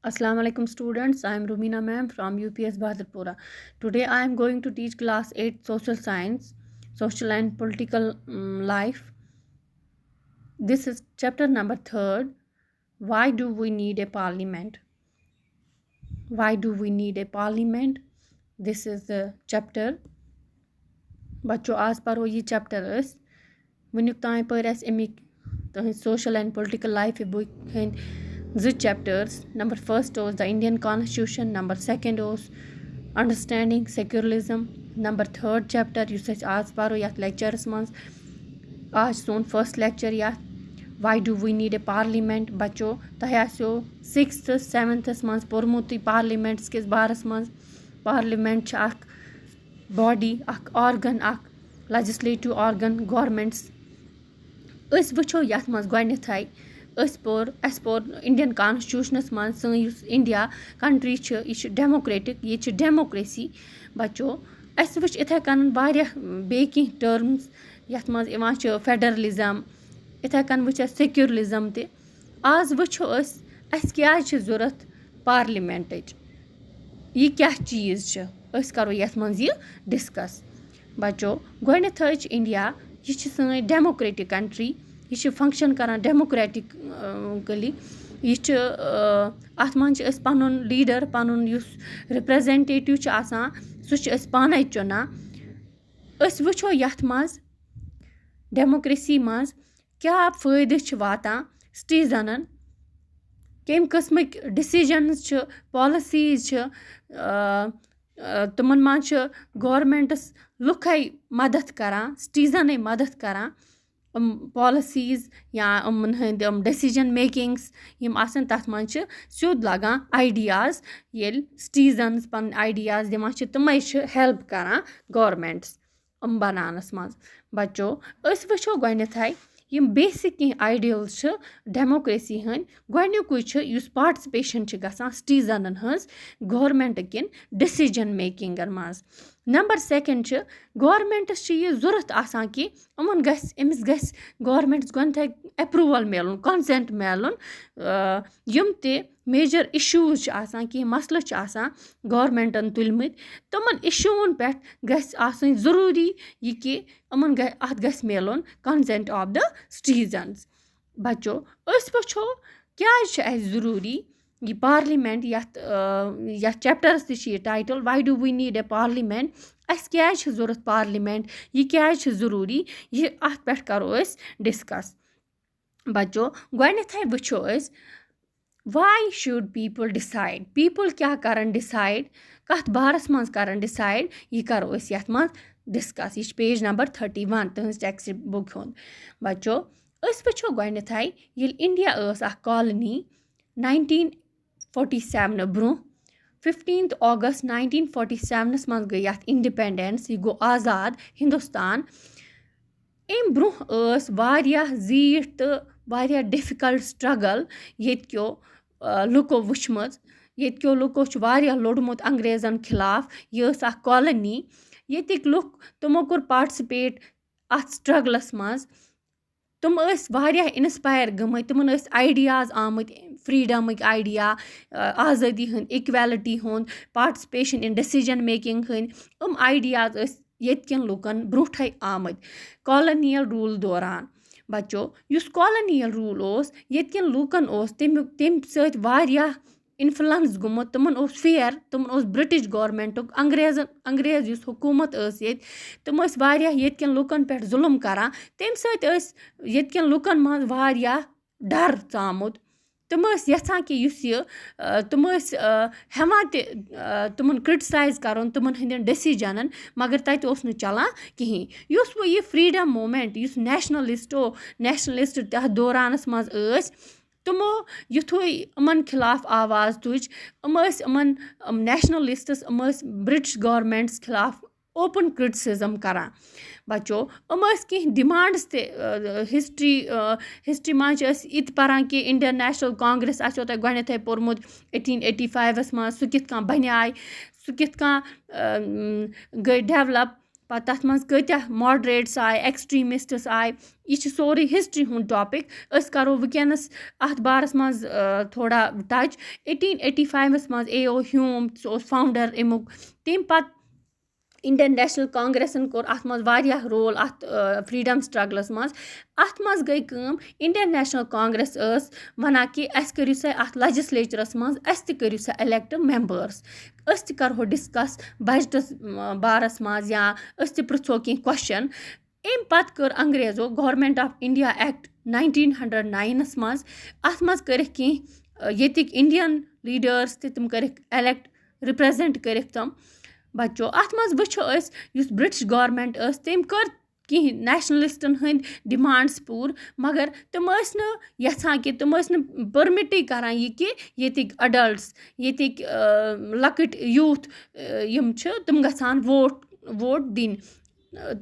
Assalamu alaikum students. I am Rumina ma'am from UPS Bahadurpura. Today I am going to teach class 8 social science, social and political life. This is chapter number 3rd. Why do we need a parliament? Why do we need a parliament? This is the chapter. बच्चों आज पढ़ो ये chapter अस वनुक ताई पर अस अमिक तुम social and political life book हंद chapters. Number first was the Indian Constitution. Number second was understanding secularism. Number third chapter yes आज पढ़ो यथ lectures मज आज सोन first lecture यथ why do we need a parliament बच्चों तह आसो 6th 7th मज पोरमुत parliaments किस बारस मज parliament अख body अख organ अख legislative organ governments अस वुचो यथ मज गोडनेथाई अस पोर इंडियन कॉन्स्टिट्यूशनस मज सन युस इंडिया कंट्री यह डेमोक्रेटिक ये डेमोक्रेसी बच्चों अस वुच इथे कन वारिया बे की टर्म्स यथ मज इवान फेडरलिज्म इथे कन वुच सेक्युलरिज्म ते आज वुचो अस क्या जरूरत पार्लियामेंटच ये क्या चीज़ अस करो यथ मज ये डिस्कस बच्चों गोडनेथ इंडिया यह सन डेमोक्रेटिक कंट्री यह फंक्शन करान डेमोक्रेटिकली यह अत मज पन लीडर पन रिप्रेजेंटेटिव सह पाने चुना अस वुचो यथ मज डेमोक्रेसी मज क्या फ़ायदे वातान सिटीजनन कम किस्मक डिसीजन्स पॉलिसीज तुमन मज गवर्नमेंटस लुखै मदद करान सिटीजन मदद करान पॉलिसीज या हंद डिसीजन मेकिंग्स यम आसन तथ मज सिद्ध लगान आइडियाज ये सिटीजन्स पन आइडियाज दिवान तमें हेल्प करान गवर्नमेंट्स बनानस मज बच्चों अस वुचो गोडनेथाई यम बेसिक की आइडियल्स डेमोक्रेसी हंद गोडनुकुई पार्टिसिपेशन गसान सिटीजनन हंस गवर्नमेंट किन डिसीजन मेकिंग मज नंबर सेकंड गवर्नमेंटस यह जरूरत आसान कि अमन अमिस गस गवर्नमेंट्स गोडनेथ अप्रूवल मिलन कंसेंट मिलन यम ते मेजर इशूज आसान कि मसले आसान गवर्नमेंटन तुलमत तमन इशून पे गस आसन जरूरी यह कि अमन अत गस मिलन कंसेंट ऑफ द सिटीजन्स बच्चों अस वुचो क्या जरूरी यह पार्लियामेंट यथ चैप्टर्स तह title why do we need a parliament अस क्या जरूरत पार्लियामेंट यह क्या जरूरी यह अत पे करो अस डिस्कस बच्चों गोडनेथाई वुचो अस why should people decide people क्या करन डिसाइड कत बारस मज करन डिसाइड यह करो अस यथ मज डिस्कस यह पेज नंबर 31 तुहस टेक्स्ट बुक हुंद बच्चों अस वुचो गोडनेथाई ये इंडिया कॉलोनी 1947 ब्रोह 15 अगस्त 1947 मज गई यथ इंडिपेंडेंस यह गो आज़ाद हिंदुस्तान अम ब्रोह वारियाह जीठ तो वारियाह डिफिकल्ट स्ट्रगल येत्यो लुको वुचमज येत्यो लुको वारियाह लोडमुत अंग्रेजन खिलाफ यह कॉलोनी येतिक लुक तमो कोर पार्टिसिपेट अत स्ट्रगलस मज तुम वारियाह इंस्पायर गमत तुमन आइडियाज आमत फ्रीडमक आइडिया आज़ादी हंद इक्वालिटी हंद पार्टिसिपेशन इन डिसीजन मेकिंग हंद आइडियाज येतकन लुकन ब्रोठे आमत कॉलोनियल रूल दौरान बच्चों युस कॉलोनियल रूल येतकन लुकन तम सत इन्फ्लुएंस गुमुत तुमन फेयर तुमन ब्रिटिश गवर्नमेंटुक अंग्रेज युस हुकूमत तम येतकन लुकन पे जुल्म करान तम सत येतकन लुकन मज वारियाह डर चामुत तुम यछान कि तुम हेवान तुमन क्रिटिसाइज करन तुमन हंदन डिसीजनन मगर तत चलान कहीं युस वो ये फ्रीडम मूवमेंट युस नेशनलिस्ट तथ दौरानस मज तमो युथुई अमन खिलाफ आवाज़ तुज अमन नेशनलिस्ट्स ब्रिटिश गवर्नमेंट्स खिलाफ ओपन क्रिटिसिज्म करान बच्चों कहीं डिमांड्स ते हिस्ट्री मज इत परान कि इंडियन नेशनल कांग्रेस आसो तह गोडनेथै पोरमुत 1885 मज सह कित बनाय सह कित गई डेवलप پَتہٕ تَتھ منٛز کۭتیاہ ماڈریٹٕس آیہِ ایٚکٕسٹریٖمِسٹٕس آیہِ یہِ چھِ سورُے ہِسٹری ہُنٛد ٹاپِک أسۍ کَرو وٕنکٮ۪نَس اَتھ بارَس منٛز تھوڑا ٹَچ 1885 منٛز اے او ہیوٗم سُہ اوس فاوُنٛڈَر امیُک تمہِ پَتہٕ اِنڈیَن نیشنَل کانگرٮ۪سَن کوٚر اَتھ منٛز واریاہ رول اَتھ فرٛیٖڈَم سٹرٛگلَس منٛز اَتھ منٛز گٔے کٲم اِنڈیَن نیشنَل کانگرٮ۪س ٲس وَنان کہِ اَسہِ کٔرِو سا اَتھ لیجِسلیچرَس منٛز اَسہِ تہِ کٔرِو سا الیکٹ مٮ۪مبٲرٕس أسۍ تہِ کَرہو ڈِسکَس بَجٹَس بارَس منٛز یا أسۍ تہِ پِرٛژھو کینٛہہ کوسچن امہِ پَتہٕ کٔر انگریزو گورمٮ۪نٹ آف اِنڈیا ایکٹ 1909 منٛز اَتھ منٛز کٔرِکھ کینٛہہ ییٚتِکۍ اِنڈیَن لیٖڈٲرٕس تہِ تِم کٔرِکھ ایلیکٹ رِپرٛزَنٛٹ کٔرِکھ تِم بَچو اَتھ منٛز وٕچھو أسۍ یُس بِرٛٹِش گورمٮ۪نٹ ٲس تٔمۍ کٔر کینٛہہ نیشنَلِسٹَن ہٕنٛدۍ ڈِمانٛڈٕس پوٗرٕ مگر تِم ٲسۍ نہٕ یَژھان کہِ تِم ٲسۍ نہٕ پٔرمِٹٕے کَران یہِ کہِ ییٚتِکۍ اَڈَلٹٕس ییٚتِکۍ لۄکٕٹۍ یوٗتھ یِم چھِ تِم گژھان ووٹ دِنۍ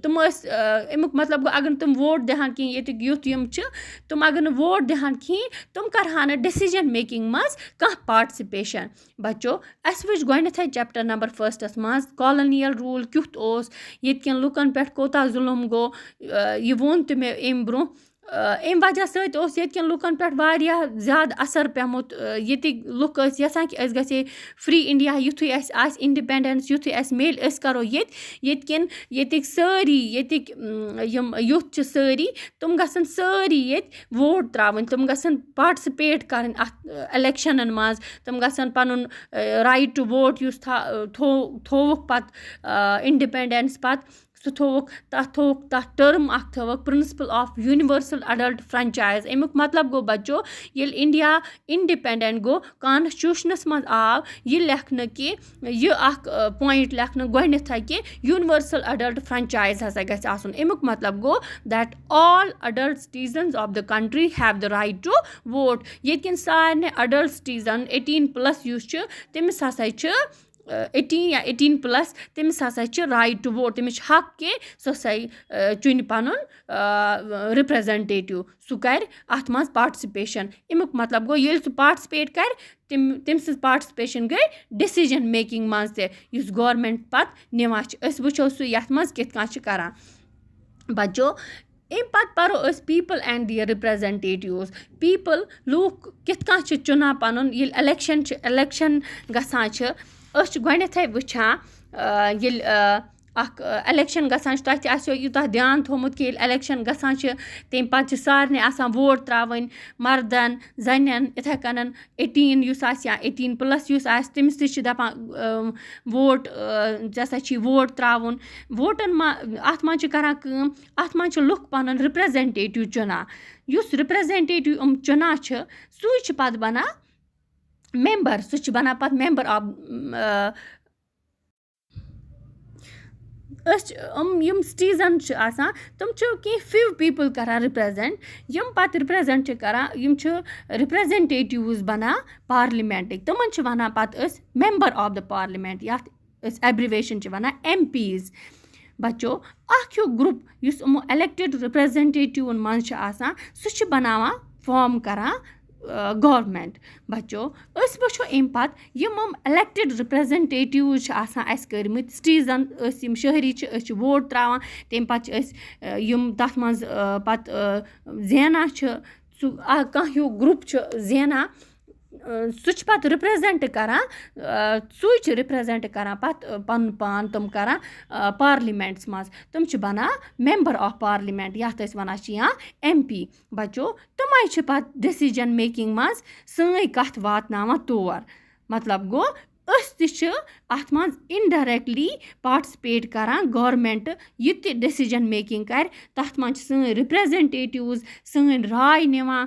تِم ٲسۍ امیُک مطلب گوٚو اگر نہٕ تِم ووٹ دِہَن کِہیٖنۍ ییٚتِکۍ یُتھ یِم چھِ تِم اگر نہٕ ووٹ دِہَن کِہیٖنۍ تِم کَرٕہَن نہٕ ڈیٚسِجَن میکِنٛگ منٛز کانٛہہ پاٹسِپیشَن بَچو اَسہِ وٕچھ گۄڈنٮ۪تھٕے چَپٹَر نمبر 1 منٛز کالنِیَل روٗل کیُتھ اوس ییٚتہِ کٮ۪ن لُکَن پٮ۪ٹھ کوتاہ ظُلم گوٚو یہِ ووٚن تہِ مےٚ امہِ برونٛہہ امہِ وجہ سۭتۍ اوس ییٚتہِ کٮ۪ن لُکَن پٮ۪ٹھ واریاہ زیادٕ اَثر پیوٚمُت ییٚتِکۍ لُکھ ٲسۍ یَژھان کہِ أسۍ گژھِ ہے فرٛی اِنڈیا یُتھُے اَسہِ آسہِ اِنڈِپٮ۪نڈٮ۪نٕس یُتھُے اَسہِ میلہِ أسۍ کَرو ییٚتِکۍ سٲری ییٚتِکۍ یِم یُتھ چھِ سٲری تِم گژھن سٲری ییٚتہِ ووٹ ترٛاوٕنۍ تِم گژھن پاٹسِپیٹ کَرٕنۍ اَتھ الیکشَنَن منٛز تِم گژھن پَنُن رایٹ ٹُو ووٹ یُس تھووُکھ پَتہٕ اِنڈِپٮ۪نڈٮ۪نٕس پَتہٕ سُہ تھووُکھ تَتھ ٹٔرٕم اَکھ تھٲوٕکھ پرٛنسپٕل آف یوٗنِؤرسَل اَڈَلٹ فرٛینچایز امیُک مطلب گوٚو بَچو ییٚلہِ اِنڈیا اِنڈِپٮ۪نڈٮ۪نٹ گوٚو کانسٹیوٗشنَس منٛز آو یہِ لیکھنہٕ کہِ یہِ اَکھ پویِنٛٹ لیکھنہٕ گۄڈنٮ۪تھٕے کہِ یوٗنِؤرسَل اَڈَلٹ فرٛینچایز ہَسا گژھِ آسُن امیُک مطلب گوٚو that all adult citizens of the country have the right to vote ییٚتہِ کٮ۪ن سارنٕے اَڈَلٹ سِٹیٖزَن 18+ یُس چھُ تٔمِس ہَسا چھِ 18 یا 18+ تٔمِس ہَسا چھِ رایٹ ٹُو ووٹ تٔمِس چھِ حق کہِ سُہ ہَسا چُنہِ پَنُن رِپرٛزَنٹیٹِو سُہ کَرِ اَتھ منٛز پاٹسِپیشَن امیُک مطلب گوٚو ییٚلہِ سُہ پاٹسِپیٹ کَرِ تٔمۍ سٕنٛز پاٹسِپیشَن گٔے ڈیٚسِجَن میکِنٛگ منٛز تہِ یُس گورمٮ۪نٹ پَتہٕ نِوان چھِ أسۍ وٕچھو سُہ یَتھ منٛز کِتھ کٔنۍ چھِ کَران بَچو امہِ پَتہٕ پَرو أسۍ پیٖپٕل اینٛڈ دِیَر رِپرٛزَنٹیٹِوٕز پیٖپٕل لوٗکھ کِتھ کٔنۍ چھِ چُنان پَنُن ییٚلہِ الیکشَن گژھان چھِ أسۍ چھِ گۄڈنٮ۪تھٕے وٕچھان ییٚلہِ اَکھ الیکشَن گژھان چھِ تۄہہِ تہِ آسیو یوٗتاہ دھیان تھوٚمُت کہِ ییٚلہِ الیکشَن گژھان چھِ تمہِ پَتہٕ چھِ سارنٕے آسان ووٹ ترٛاوٕنۍ مَردَن زَنٮ۪ن یِتھَے کٔنَن 18 یُس آسہِ یا 18+ یُس آسہِ تٔمِس تہِ چھِ دَپان ووٹ ژےٚ ہسا چھی ووٹ ترٛاوُن ووٹَن اَتھ منٛز چھِ کَران کٲم اَتھ منٛز چھِ لُکھ پَنُن رِپرٛزَنٹیٹِو چُنان یُس رِپرٛزَنٹیٹِو یِم چُنان چھِ سُے چھِ پَتہٕ بَنان مٮ۪مبَر سُہ چھِ بَنان پَتہٕ مٮ۪مبَر آف یِم سِٹیٖزَن چھِ آسان تِم چھِ کینٛہہ فِو پیٖپٕل کَران رِپرٛزَنٛٹ یِم پَتہٕ رِپرٛزَنٛٹ چھِ کَران یِم چھِ رِپرٛزَنٹیٹِوٕز بَنان پارلِمٮ۪نٛٹٕکۍ تِمَن چھِ وَنان پَتہٕ أسۍ مٮ۪مبَر آف دَ پارلِمٮ۪نٛٹ یَتھ أسۍ ایبرِویشَن چھِ وَنان MPs بَچو اَکھ ہیوٗ گرُپ یُس یِمو الیکٹِڈ رِپرٛزَنٹیٹِوَن منٛز چھِ آسان سُہ چھِ بَناوان فارم کَران گورمٮ۪نٹ بَچو أسۍ وٕچھو امہِ پَتہٕ یِم الیکٹِڈ رِپرٛزَنٹیٹِوٕز چھِ آسان اَسہِ کٔرۍمٕتۍ سِٹیٖزَن أسۍ یِم شہری چھِ أسۍ چھِ ووٹ ترٛاوان تمہِ پَتہٕ چھِ أسۍ یِم تَتھ منٛز پَتہٕ زینان چھِ سُہ کانٛہہ ہیوٗ گرُپ چھُ زینان سُہ چھِ پَتہٕ رِپرٛزَنٛٹ کَران سُے چھِ رِپرٛزَنٛٹ کَران پَتہٕ پَنُن پان تِم کَران پارلِمٮ۪نٛٹَس منٛز تِم چھِ بَنان مٮ۪مبَر آف پارلِمٮ۪نٛٹ یَتھ أسۍ وَنان چھِ یا MP بَچو تِمَے چھِ پَتہٕ ڈیٚسِجَن میکِنٛگ منٛز سٲنۍ کَتھ واتناوان تور مطلب گوٚو أسۍ تہِ چھِ اَتھ منٛز اِنڈایریکٹلی پاٹسِپیٹ کَران گورمٮ۪نٹ یہِ تہِ ڈیٚسِجَن میکِنٛگ کَرِ تَتھ منٛز چھِ سٲنۍ رِپرٛزَنٹیٹِوٕز سٲنۍ راے نِوان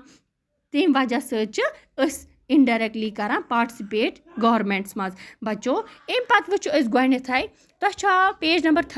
تمہِ وجہ سۭتۍ چھِ أسۍ اِنڈایریکٹلی کَران پاٹسِپیٹ گورمٮ۪نٛٹَس منٛز بَچو امہِ پَتہٕ وٕچھو أسۍ گۄڈنٮ۪تھٕے تۄہہِ چھا پیج نمبر 30